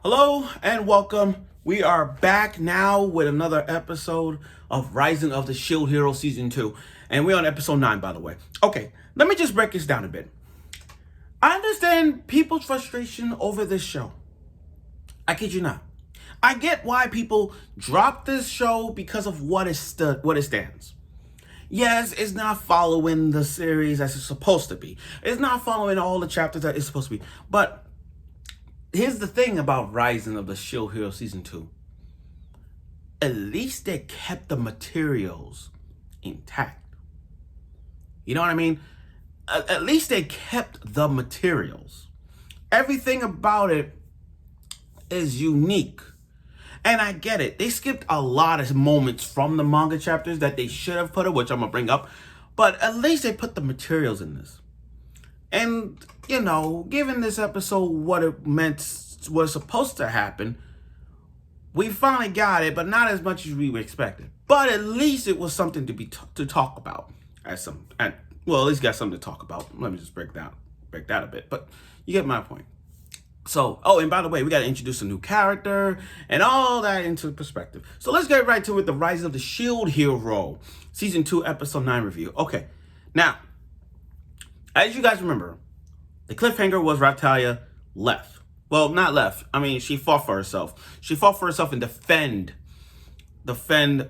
Hello and welcome. We are back now with another episode of Rising of the Shield Hero Season 2. And we're on episode 9, by the way. Okay, let me just break this down a bit. I understand people's frustration over this show. I kid you not. I get why people drop this show because of what it stands. Yes, it's not following the series as it's supposed to be. It's not following all the chapters that it's supposed to be. But here's the thing about Rising of the Shield Hero Season 2. At least they kept the materials intact. You know what I mean? At least they kept the materials. Everything about it is unique. And I get it. They skipped a lot of moments from the manga chapters that they should have put it, which I'm going to bring up. But at least they put the materials in this. And, you know, given this episode what it meant was supposed to happen, we finally got it, but not as much as we expected. But at least it was something to talk about. At least got something to talk about. Let me just break that a bit. But you get my point. So, and by the way, we got to introduce a new character and all that into perspective. So let's get right to it. The Rise of the Shield Hero, Season 2, Episode 9 review. Okay, now, as you guys remember, the cliffhanger was Raphtalia left. Well, not left. I mean, she fought for herself. She fought for herself and defend Naofumi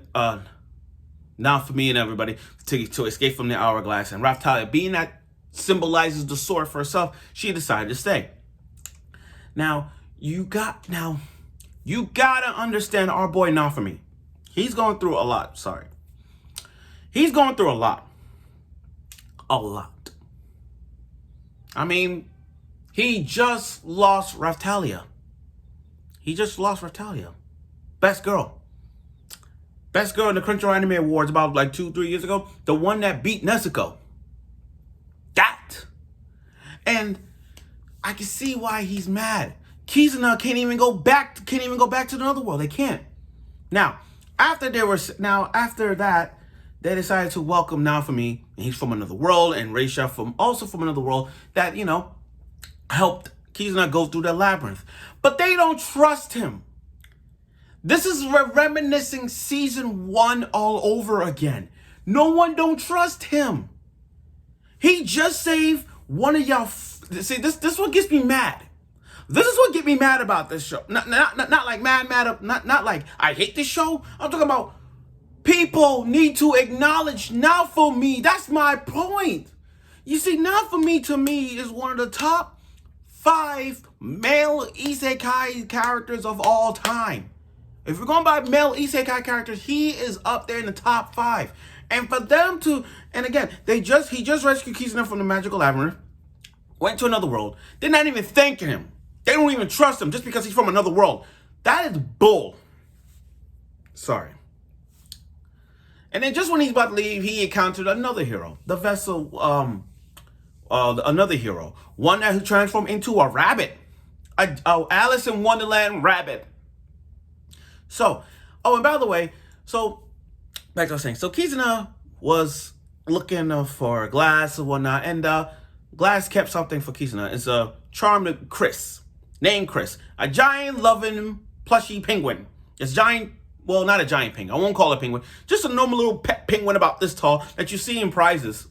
and everybody to escape from the hourglass. And Raphtalia, being that symbolizes the sword for herself, she decided to stay. Now, you gotta understand our boy Naofumi. He's going through a lot. Sorry. He's going through a lot. A lot. I mean, he just lost Raphtalia. Best girl. Best girl in the Crunchyroll Anime Awards about like 2-3 years ago. The one that beat Nezuko. That. And I can see why he's mad. Kizuna can't even go back to the other world. They can't. Now, after that, they decided to welcome Naofumi, and he's from another world, and Reisha also from another world that, helped Kizuna go through the labyrinth. But they don't trust him. This is reminiscing Season 1 all over again. No one don't trust him. He just saved one of y'all. See, this is what gets me mad. This is what gets me mad about this show. Not like mad, not like I hate this show. I'm talking about people need to acknowledge Naofumi. That's my point. You see, Naofumi to me is one of the top 5 male isekai characters of all time. If we're going by male isekai characters, he is up there in the top 5. And for them to, and again, he just rescued Kizuna from the magical labyrinth, went to another world. They're not even thanking him. They don't even trust him just because he's from another world. That is bull. Sorry. And then just when he's about to leave, he encountered another hero. The vessel, another hero. One that who transformed into a rabbit. A Alice in Wonderland rabbit. So, and by the way, like I was saying, so Kizuna was looking for Glass and whatnot, and Glass kept something for Kizuna. It's a charmed Chris, named Chris, a giant loving plushy penguin. It's giant, well, not a giant penguin. I won't call it a penguin. Just a normal little pet penguin about this tall that you see in prizes,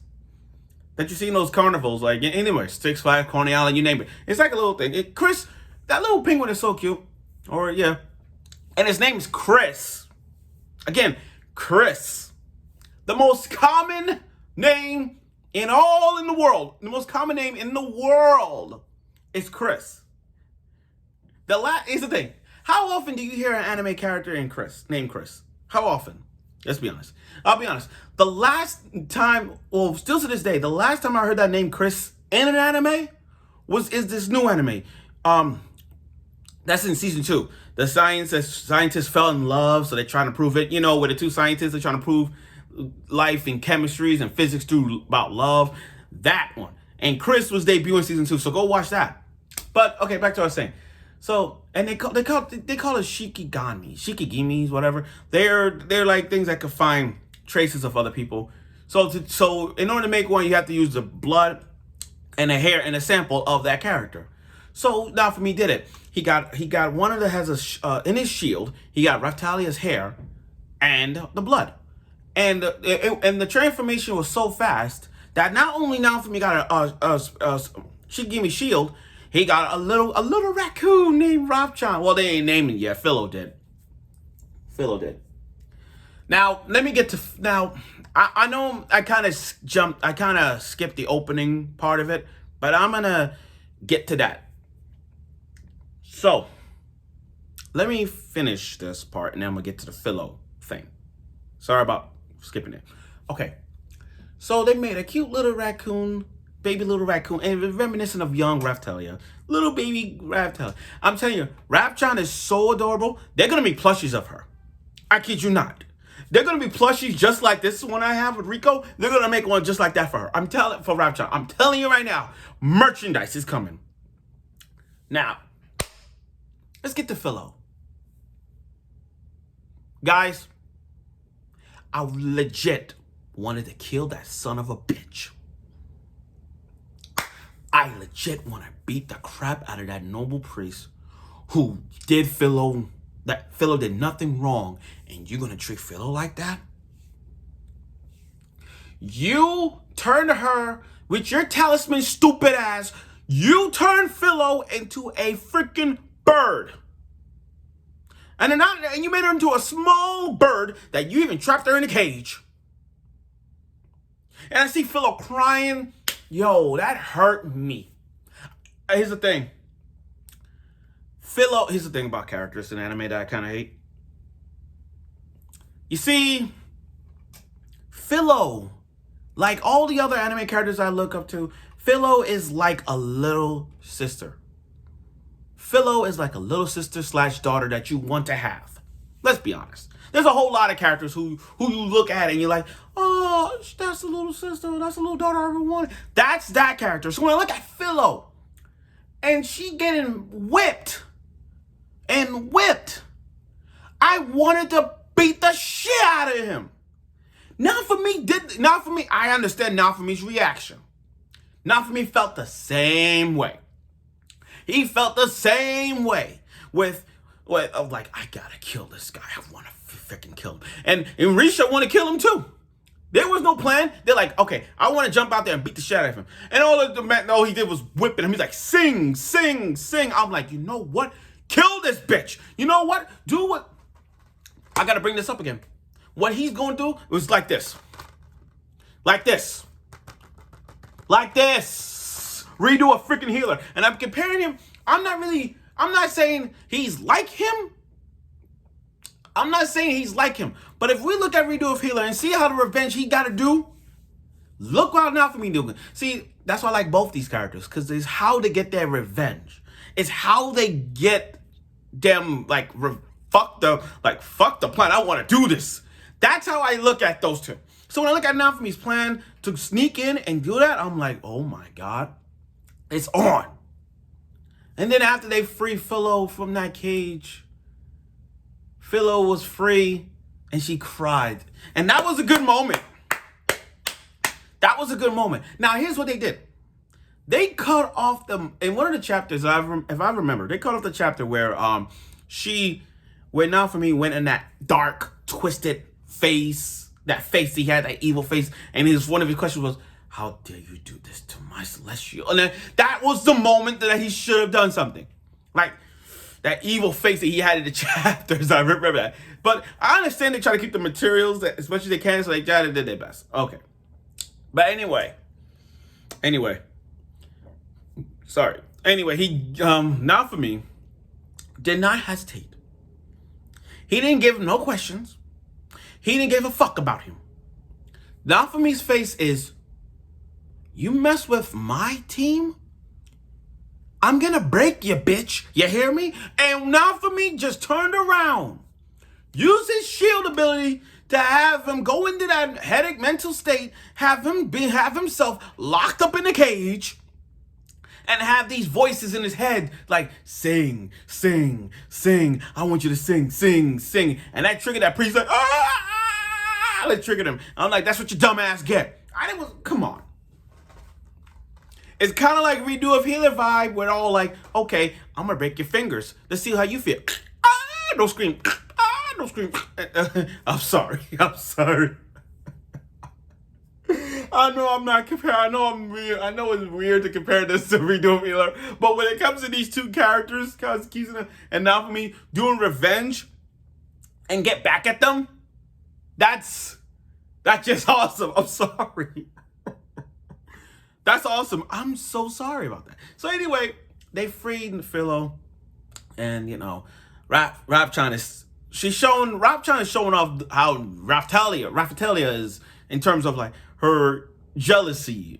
that you see in those carnivals, like anywhere, Six Flags, Coney Island, you name it. It's like a little thing. Chris, that little penguin is so cute. And his name is Chris. Again, Chris. The most common name in the world. The most common name in the world is Chris. Here's the thing. How often do you hear an anime character named Chris? How often? Let's be honest. I'll be honest. The last time, still to this day, the last time I heard that name Chris in an anime is this new anime. That's in Season 2. The scientists fell in love, so they're trying to prove it. With the two scientists, they're trying to prove life and chemistries and physics through about love. That one. And Chris was debuting Season 2, so go watch that. But okay, back to what I was saying. So, and they call it shikigimis, whatever. They're like things that could find traces of other people. So in order to make one, you have to use the blood and a hair and a sample of that character. So Naofumi did it. he got one of the has in his shield. He got Raphtalia's hair and the blood, and the transformation was so fast that not only now for me got a she gave me shield. He got a little raccoon named Robchan. Well, they ain't named it yet. Philo did. Now, let me get to now. I know I kind of skipped the opening part of it, but I'm gonna get to that. So, let me finish this part, and then I'm gonna get to the Philo thing. Sorry about skipping it. Okay, so they made a cute little raccoon, baby little raccoon, and it was reminiscent of young Raphtalia, little baby Raphtalia. I'm telling you, Rapchan is so adorable. They're gonna make plushies of her. I kid you not. They're gonna be plushies just like this one I have with Rico. They're gonna make one just like that for her. I'm telling you right now, merchandise is coming. Now, let's get to Philo. Guys, I legit wanted to kill that son of a bitch. I legit want to beat the crap out of that noble priest who did Philo. That Philo did nothing wrong, and you're gonna treat Philo like that? You turned her with your talisman, stupid ass. You turned Philo into a freaking bird, and you made her into a small bird that you even trapped her in a cage. And I see Philo crying. Yo, that hurt me. Here's the thing. Here's the thing about characters in anime that I kind of hate. You see, Philo, like all the other anime characters I look up to, Philo is like a little sister. Philo is like a little sister / daughter that you want to have. Let's be honest. There's a whole lot of characters who you look at and you're like, oh, that's a little sister, that's a little daughter I ever wanted. That's that character. So when I look at Philo, and she getting whipped, I wanted to beat the shit out of him. I understand Naofumi's reaction. Naofumi felt the same way. He felt the same way with like, I gotta kill this guy. I want to freaking kill him. And Risha want to kill him too. There was no plan. They're like, okay, I want to jump out there and beat the shit out of him. And all he did was whipping him. He's like, sing, sing, sing. I'm like, you know what? Kill this bitch. You know what? Do what? I got to bring this up again. What he's going to do was like this. Like this. Like this. Redo a freaking healer. And I'm comparing him. I'm not saying he's like him. But if we look at Redo of Healer and see how the revenge he got to do, look what Naofumi doing. See, that's why I like both these characters, because it's how they get their revenge. It's how they get them, like, fuck the plan. I want to do this. That's how I look at those two. So when I look at Naofumi's plan to sneak in and do that, I'm like, oh my God, it's on. And then after they free Philo from that cage, Philo was free and she cried. And that was a good moment. That was a good moment. Now, here's what they did. They cut off in one of the chapters, if I remember, they cut off the chapter where Naofumi went in that dark, twisted face, that face he had, that evil face, and one of his questions was, how dare you do this to my celestial? And then that was the moment that he should have done something. Like, that evil face that he had in the chapters, I remember that. But I understand they try to keep the materials as much as they can, so they did their best. Okay. But anyway. Sorry. Anyway, Naofumi did not hesitate. He didn't give him no questions. He didn't give a fuck about him. Naofumi's face is, you mess with my team? I'm gonna break you, bitch. You hear me? And Naofumi just turned around. Used his shield ability to have him go into that headache mental state, have himself locked up in a cage, and have these voices in his head like, sing, sing, sing. I want you to sing, sing, sing. And that triggered that priest like, that triggered him. I'm like, that's what your dumb ass get. Come on. It's kind of like redo of Healer vibe. We're all like, okay, I'm gonna break your fingers. Let's see how you feel. Don't scream. Don't scream. I'm sorry. I'm sorry. I know I'm not comparing. I know I'm weird. I know it's weird to compare this to Redo of Healer, but when it comes to these two characters, Kizuna and Naofumi, doing revenge and get back at them, that's just awesome. I'm sorry. That's awesome. I'm so sorry about that. So anyway, they freed Philo, and Rapchan is showing off how Raphtalia is in terms of like her jealousy,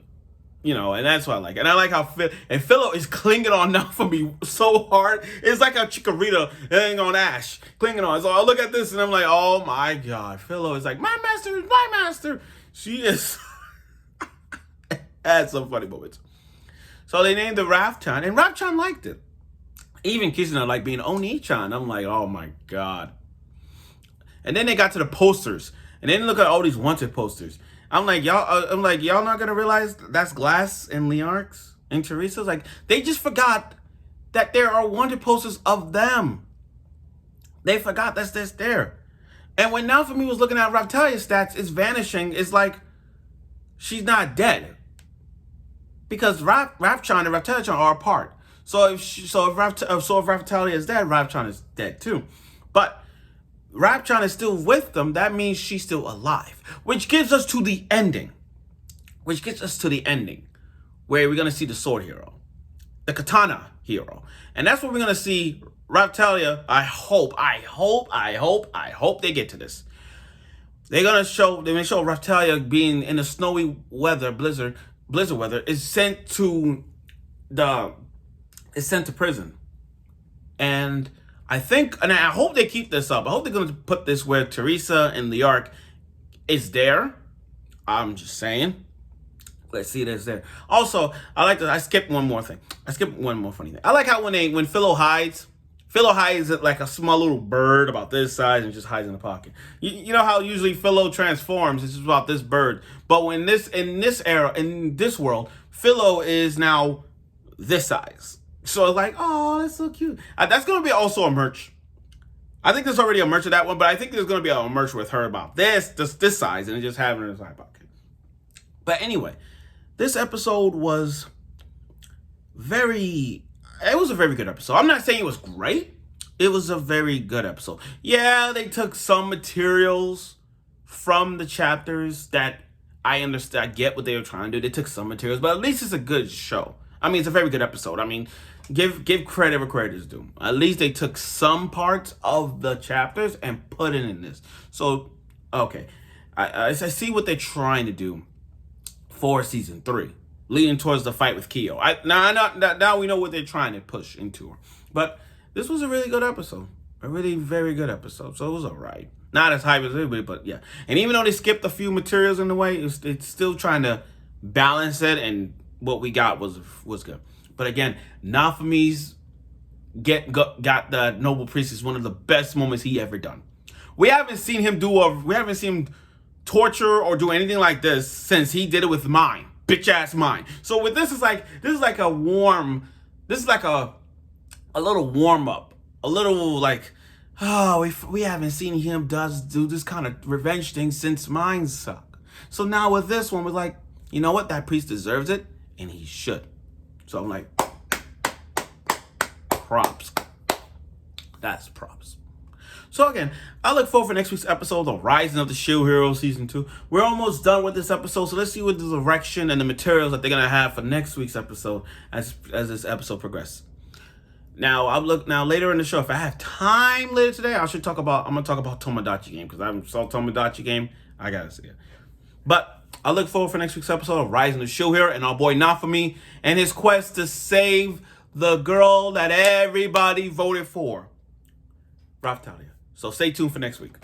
and that's what I like. And I like how Philo is clinging on Naofumi so hard. It's like a Chikorita hanging on Ash, clinging on. So I look at this and I'm like, oh my God, Philo is like, my master is my master. She is. Had some funny moments. So they named the Rapchan, and Rapchan liked it. Even Kizuna like being Oni-chan. I'm like, oh my God. And then they got to the posters, and then look at all these wanted posters. I'm like, y'all not gonna realize that's Glass and Leonarx and Teresa's? Like, they just forgot that there are wanted posters of them. They forgot that's there. And when Naofumi was looking at Raphtalia's stats, it's vanishing. It's like she's not dead. Because Rapchan and Raphtalia are apart. So if Raphtalia is dead, Rapchan is dead too. But Rapchan is still with them. That means she's still alive, which gives us to the ending. Where we're gonna see the sword hero, the katana hero, and that's what we're gonna see. Raphtalia. I hope they get to this. They're gonna show Raphtalia being in the snowy weather, blizzard weather, is sent to prison. And I hope they keep this up. I hope they're going to put this where Teresa and Leonarx is there. I'm just saying. Let's see this there. Also, I skipped one more thing. I skipped one more funny thing. I like how when Philo hides like a small little bird about this size and just hides in the pocket. You know how usually Philo transforms, it's just about this bird. But in this world, Philo is now this size. So it's like, oh, that's so cute. That's going to be also a merch. I think there's already a merch of that one, but I think there's going to be a merch with her about this size and just having her in her side pocket. But anyway, this episode was a very good episode. I'm not saying it was great. It was a very good episode. Yeah, they took some materials from the chapters that I understand. I get what they were trying to do. They took some materials, but at least it's a good show. I mean, it's a very good episode. I mean, give credit where credit is due. At least they took some parts of the chapters and put it in this. So, okay. I see what they're trying to do for season 3. Leading towards the fight with Kyo. Now we know what they're trying to push into her. But this was a really good episode. A really very good episode. So it was alright. Not as hype as everybody, but yeah. And even though they skipped a few materials in the way, it's still trying to balance it, and what we got was good. But again, Naofumi's got the Noble Priestess, one of the best moments he ever done. We haven't seen him torture or do anything like this since he did it with Mine. Bitch ass Mine. So with this is like a little warm up. A little like, oh, we haven't seen him do this kind of revenge thing since Mine suck. So now with this one, we're like, you know what? That priest deserves it, and he should. So I'm like, props. That's props. So again, I look forward for next week's episode of Rising of the Shield Hero Season 2. We're almost done with this episode, so let's see what the direction and the materials that they're going to have for next week's episode as this episode progresses. Now, later in the show, if I have time later today, I'm going to talk about Tomodachi Game, because I haven't saw Tomodachi Game. I got to see it. But I look forward for next week's episode of Rising of the Shield Hero and our boy Naofumi and his quest to save the girl that everybody voted for, Raphtalia. So stay tuned for next week.